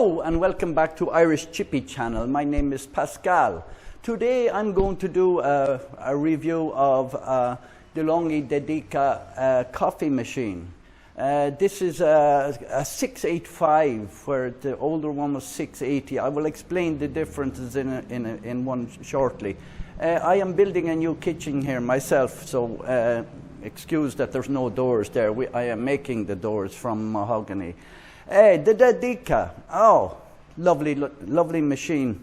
Hello and welcome back to Irish Chippy channel. My name is Pascal. Today I'm going to do a review of De'Longhi Dedica coffee machine. This is a 685 where the older one was 680. I will explain the differences in one shortly. I am building a new kitchen here myself, so excuse that there's no doors there. I am making the doors from mahogany. The Dedica, oh, lovely machine.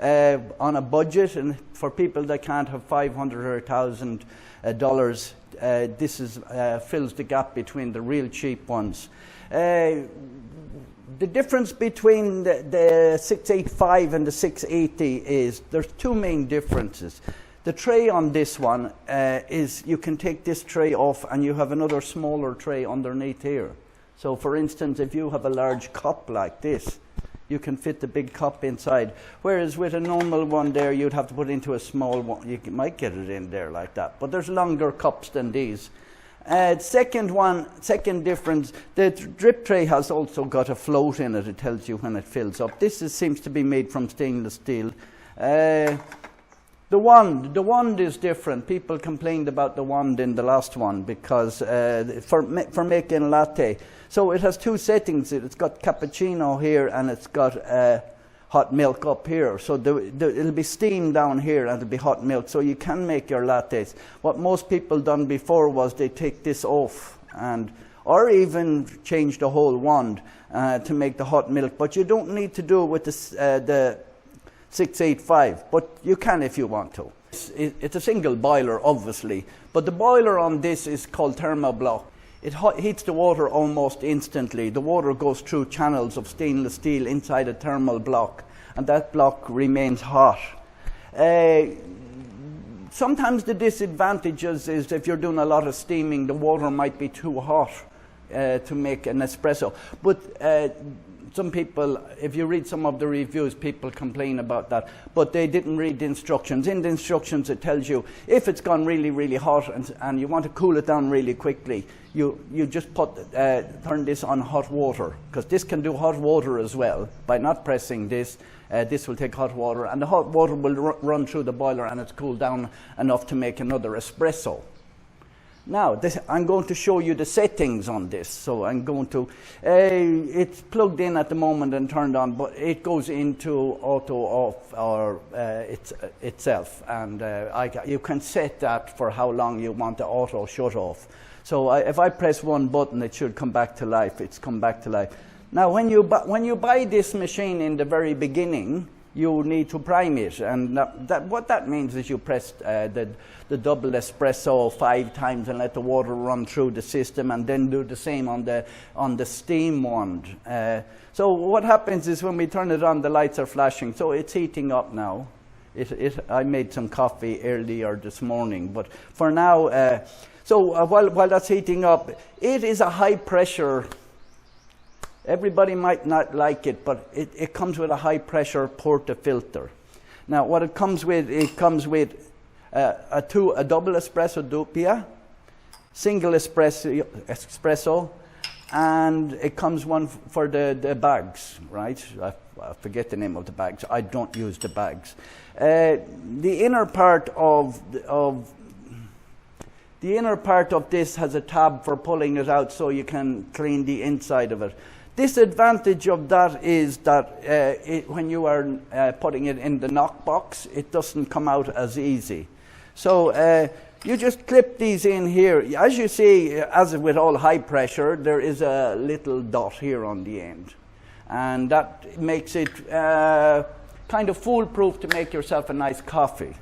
On a budget, and for people that can't have $500 or $1,000, this is fills the gap between the real cheap ones. The difference between the 685 and the 680 is there's two main differences. The tray on this one is you can take this tray off and you have another smaller tray underneath here. So for instance, if you have a large cup like this, you can fit the big cup inside. Whereas with a normal one there, you'd have to put into a small one. You might get it in there like that, but there's longer cups than these. Second difference, the drip tray has also got a float in it. It tells you when it fills up. This seems to be made from stainless steel. The wand is different. People complained about the wand in the last one because for making latte. So it has two settings. It's got cappuccino here and it's got hot milk up here. So it'll be steam down here and it'll be hot milk. So you can make your lattes. What most people done before was they take this off or even change the whole wand to make the hot milk. But you don't need to do it with the 685, but you can if you want to. It's a single boiler, obviously, but the boiler on this is called thermoblock. It heats the water almost instantly. The water goes through channels of stainless steel inside a thermal block, and that block remains hot. Sometimes the disadvantages is if you're doing a lot of steaming, the water might be too hot to make an espresso. But some people, if you read some of the reviews, people complain about that, but they didn't read the instructions. In the instructions it tells you if it's gone really hot and you want to cool it down really quickly, you just turn this on hot water, because this can do hot water as well. By not pressing this, this will take hot water, and the hot water will run through the boiler and it's cooled down enough to make another espresso. Now, I'm going to show you the settings on this. So I'm going to, it's plugged in at the moment and turned on, but it goes into auto off or itself. And you can set that for how long you want the auto shut off. So if I press one button, it should come back to life. It's come back to life. Now, when you buy this machine in the very beginning, you need to prime it, and what that means is you press the double espresso 5 times and let the water run through the system, and then do the same on the steam wand. So what happens is when we turn it on, the lights are flashing, so it's heating up now. I made some coffee earlier this morning, but for now, while that's heating up, it is a high pressure. Everybody might not like it, but it comes with a high pressure portafilter. Now what it comes with a double espresso doppia, single espresso, and it comes one for the bags, right? I forget the name of the bags. I don't use the bags. The inner part of this has a tab for pulling it out so you can clean the inside of it. Disadvantage of that is that when you are putting it in the knock box, it doesn't come out as easy. So you just clip these in here. As you see, as with all high pressure, there is a little dot here on the end. And that makes it kind of foolproof to make yourself a nice coffee.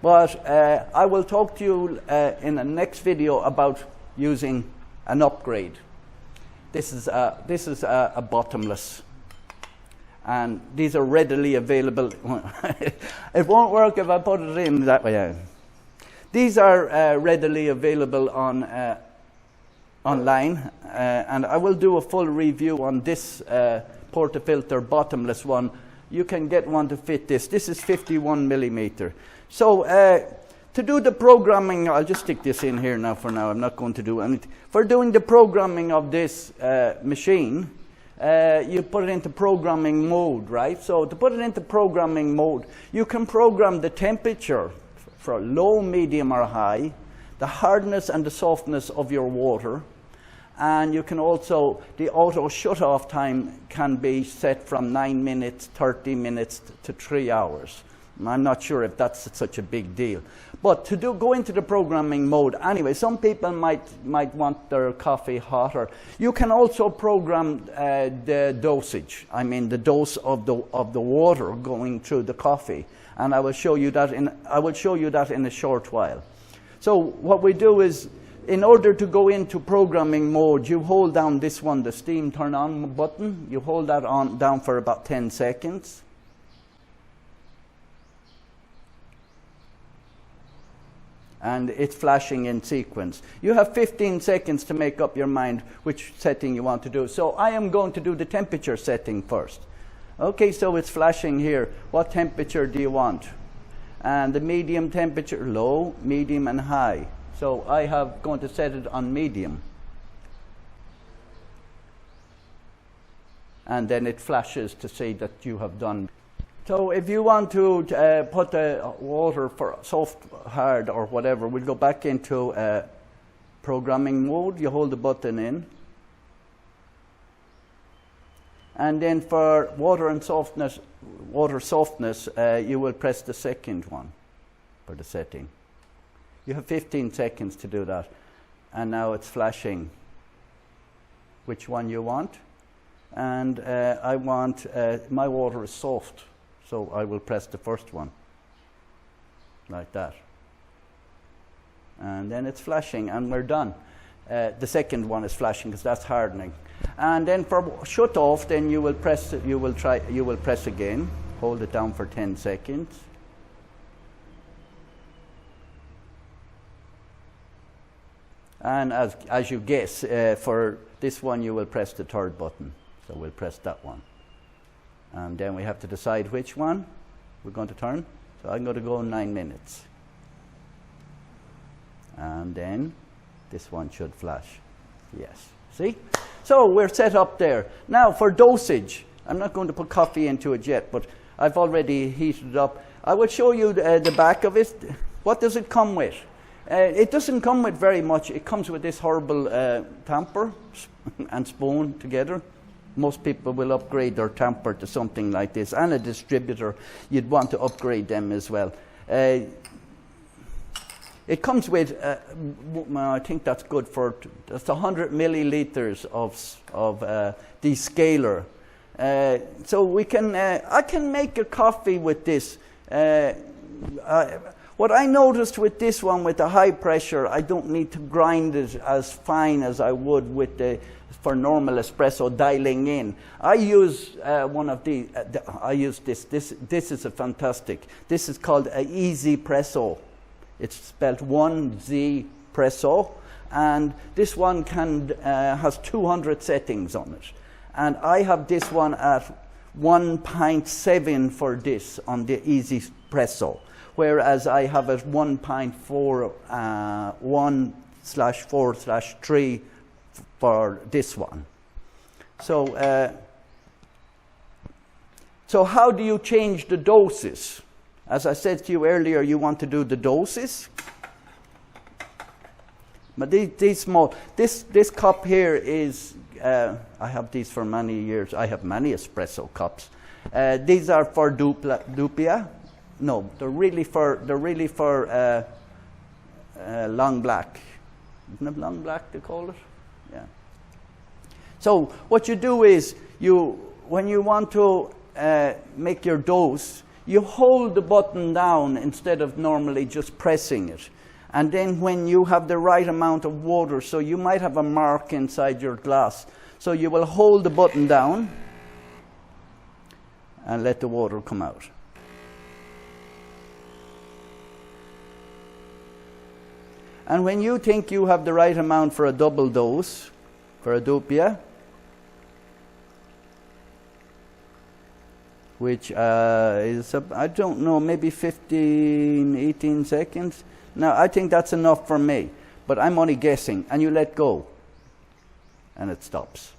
But I will talk to you in the next video about using an upgrade. This is a bottomless, and these are readily available. It won't work if I put it in that way. These are readily available online, and I will do a full review on this portafilter bottomless one. You can get one to fit this. This is 51 millimeter. So to do the programming, I'll just stick this in here now for now. I'm not going to do anything. For doing the programming of this machine, you put it into programming mode, right? So to put it into programming mode, you can program the temperature for low, medium, or high, the hardness and the softness of your water, and you can also, the auto shut-off time can be set from 9 minutes, 30 minutes to 3 hours. I'm not sure if that's such a big deal. But to go into the programming mode, anyway, some people might want their coffee hotter. You can also program the dosage. I mean, the dose of the water going through the coffee, and I will show you that in a short while. So what we do is, in order to go into programming mode, you hold down this one, the steam turn on button. You hold that down for about 10 seconds. And it's flashing in sequence. You have 15 seconds to make up your mind which setting you want to do. So I am going to do the temperature setting first. Okay, so it's flashing here. What temperature do you want? And the medium temperature, low, medium, and high. So I have going to set it on medium. And then it flashes to say that you have done. So if you want to put the water for soft, hard, or whatever, we'll go back into programming mode. You hold the button in. And then for water softness, you will press the second one for the setting. You have 15 seconds to do that. And now it's flashing which one you want. And I want, my water is soft. So I will press the first one, like that. And then it's flashing, and we're done. The second one is flashing because that's hardening. And then for shut off, then you will press again. Hold it down for 10 seconds. And as you guess, for this one, you will press the third button. So we'll press that one. And then we have to decide which one we're going to turn. So I'm going to go 9 minutes. And then this one should flash. Yes. See? So we're set up there. Now for dosage, I'm not going to put coffee into it yet, but I've already heated it up. I will show you the back of it. What does it come with? It doesn't come with very much. It comes with this horrible tamper and spoon together. Most people will upgrade their tamper to something like this, and a distributor. You'd want to upgrade them as well. It comes with, I think that's good for, that's 100 milliliters of descaler. So we can, I can make a coffee with this. What I noticed with this one, with the high pressure, I don't need to grind it as fine as I would with for normal espresso dialing in. I use one of these. I use this. This is a fantastic. This is called a Easy Presso. It's spelled 1Z Presso, and this one has 200 settings on it. And I have this one at 1.7 for this on the Easy Presso, whereas I have it 1.4, 1/4/3 for this one. So, so how do you change the doses? As I said to you earlier, you want to do the doses. But these small, this cup here is, I have these for many years. I have many espresso cups. These are for Dupia. No, they're really for long black. Isn't it long black they call it? Yeah. So what you do is when you want to make your dose, you hold the button down instead of normally just pressing it. And then when you have the right amount of water, so you might have a mark inside your glass, so you will hold the button down and let the water come out. And when you think you have the right amount for a double dose, for a Dupia, which is, I don't know, maybe 15, 18 seconds. Now, I think that's enough for me, but I'm only guessing. And you let go, and it stops.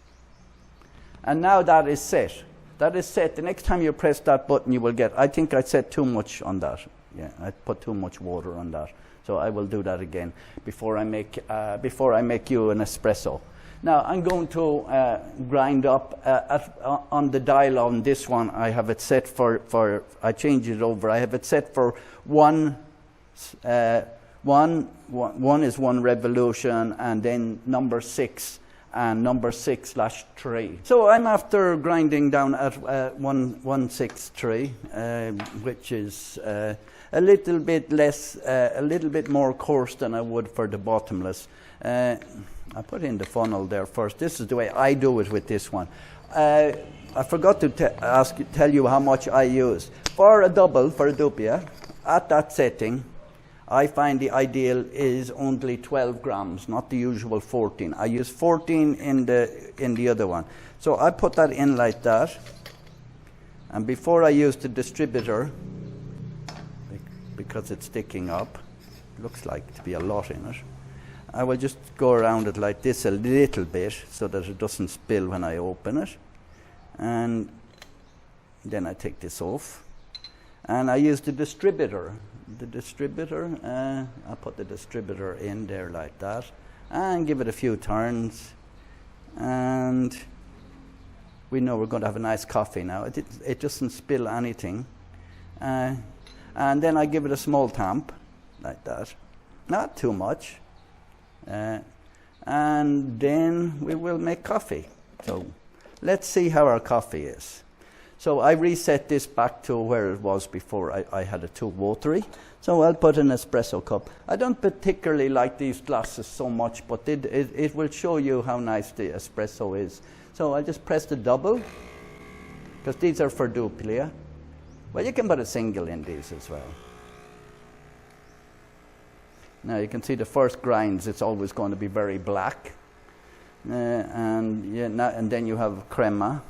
And now that is set. That is set. The next time you press that button, you will get, I think I set too much on that. Yeah, I put too much water on that. So I will do that again before I make you an espresso. Now I'm going to grind up on the dial on this one. I have it set for I change it over. I have it set for one is one revolution, and then number 6 and number 6/3. So I'm after grinding down at 163, which is a little bit less, a little bit more coarse than I would for the bottomless. I put in the funnel there first. This is the way I do it with this one. I forgot to tell you how much I use. For a double, for a dupia, at that setting, I find the ideal is only 12 grams, not the usual 14. I use 14 in the other one. So I put that in like that. And before I use the distributor, because it's sticking up, looks like to be a lot in it, I will just go around it like this a little bit so that it doesn't spill when I open it. And then I take this off. And I use the distributor. I put the distributor in there like that and give it a few turns. And we know we're going to have a nice coffee now. It doesn't spill anything. And then I give it a small tamp like that. Not too much. And then we will make coffee. So let's see how our coffee is. So I reset this back to where it was before. I had it too watery. So I'll put an espresso cup. I don't particularly like these glasses so much, but it will show you how nice the espresso is. So I'll just press the double, because these are for duplia. Well, you can put a single in these as well. Now you can see the first grinds, it's always going to be very black. And then you have crema.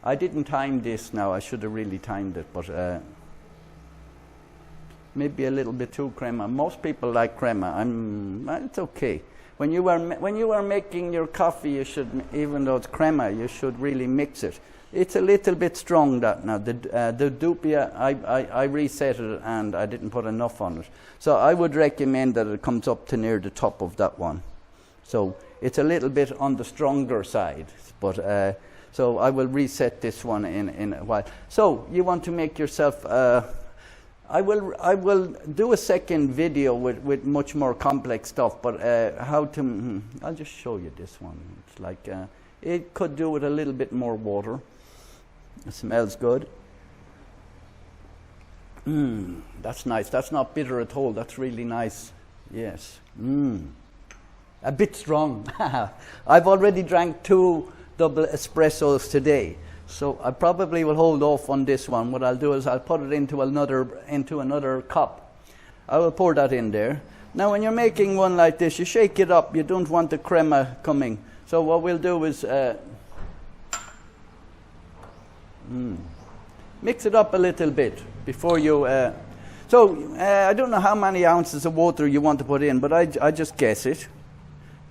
I didn't time this now. I should have really timed it, but maybe a little bit too crema. Most people like crema. It's okay. When you are making your coffee, you should, even though it's crema, you should really mix it. It's a little bit strong that now. The dupia, I reset it and I didn't put enough on it. So I would recommend that it comes up to near the top of that one. So it's a little bit on the stronger side, but. So I will reset this one in a while. So you want to make yourself. I will do a second video with much more complex stuff. But how to? I'll just show you this one. It's like it could do with a little bit more water. It smells good. That's nice. That's not bitter at all. That's really nice. Yes. A bit strong. I've already drank 2 double espressos today, so I probably will hold off on this one. What I'll do is I'll put it into another cup. I will pour that in there. Now when you're making one like this, you shake it up. You don't want the crema coming. So what we'll do is mix it up a little bit before you. I don't know how many ounces of water you want to put in, but I just guess it.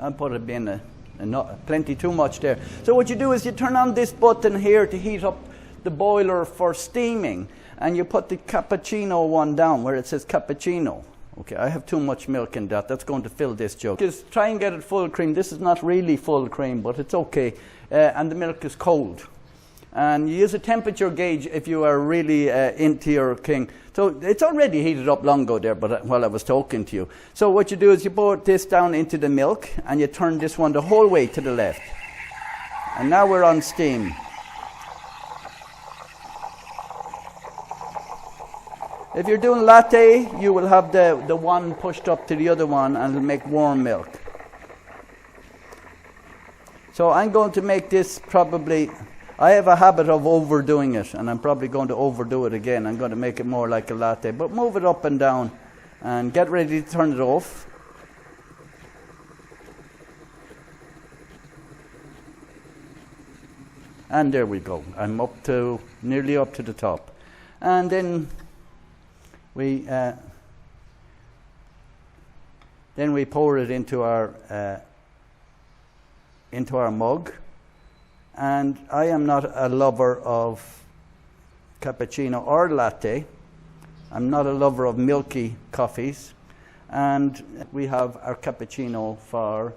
I'll put it in not plenty too much there. So what you do is you turn on this button here to heat up the boiler for steaming, and you put the cappuccino one down where it says cappuccino. Okay, I have too much milk in that. That's going to fill this jug. Just try and get it full cream. This is not really full cream, but it's okay. And the milk is cold. And you use a temperature gauge if you are really into your king. So it's already heated up long ago there, but while I was talking to you. So what you do is you pour this down into the milk, and you turn this one the whole way to the left. And now we're on steam. If you're doing latte, you will have the one pushed up to the other one, and it'll make warm milk. So I'm going to make this probably. I have a habit of overdoing it, and I'm probably going to overdo it again. I'm going to make it more like a latte, but move it up and down and get ready to turn it off. And there we go. I'm nearly up to the top. And then we pour it into our into our mug. And I am not a lover of cappuccino or latte. I'm not a lover of milky coffees. And we have our cappuccino for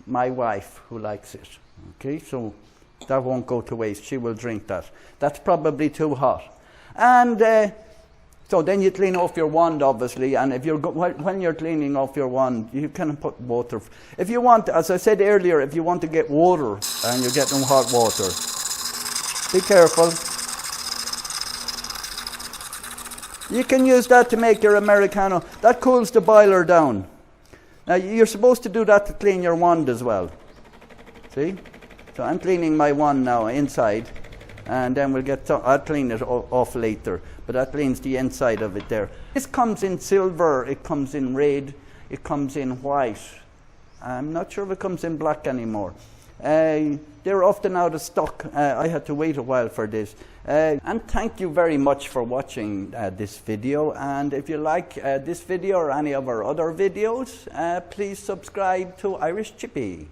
my wife who likes it. Okay, so that won't go to waste. She will drink that. That's probably too hot. And so then you clean off your wand, obviously, and if you're when you're cleaning off your wand, you can put water. If you want, as I said earlier, if you want to get water and you're getting hot water, be careful. You can use that to make your Americano. That cools the boiler down. Now, you're supposed to do that to clean your wand as well. See? So I'm cleaning my wand now inside, and then I'll clean it off later. But that cleans the inside of it there. This comes in silver, it comes in red, it comes in white. I'm not sure if it comes in black anymore. They're often out of stock. I had to wait a while for this. And thank you very much for watching this video. And if you like this video or any of our other videos, please subscribe to Irish Chippy.